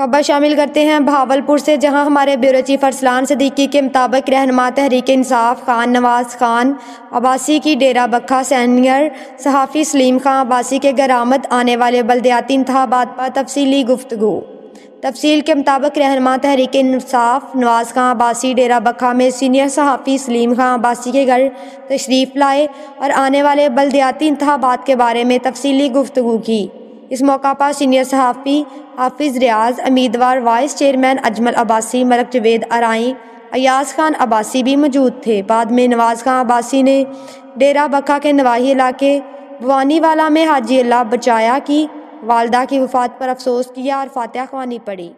خبر شامل کرتے ہیں بہاولپور سے، جہاں ہمارے بیورو چیف ارسلان صدیقی کے مطابق رہنما تحریک انصاف خان نواز خان عباسی کی ڈیرہ بکھا سینئر صحافی سلیم خان عباسی کے گھر آمد آنے والے بلدیاتی انتخابات پر تفصیلی گفتگو۔ تفصیل کے مطابق رہنما تحریک انصاف نواز خان عباسی ڈیرہ بکھا میں سینئر صحافی سلیم خان عباسی کے گھر تشریف لائے اور آنے والے بلدیاتی انتخابات کے بارے میں تفصیلی گفتگو کی۔ اس موقع پر سینئر صحافی حافظ ریاض، امیدوار وائس چیئرمین اجمل عباسی، ملک جاوید ارائیں، ایاز خان عباسی بھی موجود تھے۔ بعد میں نواز خان عباسی نے ڈیرہ بکھا کے نواحی علاقے بھوانی والا میں حاجی اللہ بچایا کی والدہ کی وفات پر افسوس کیا اور فاتحہ خوانی پڑھی۔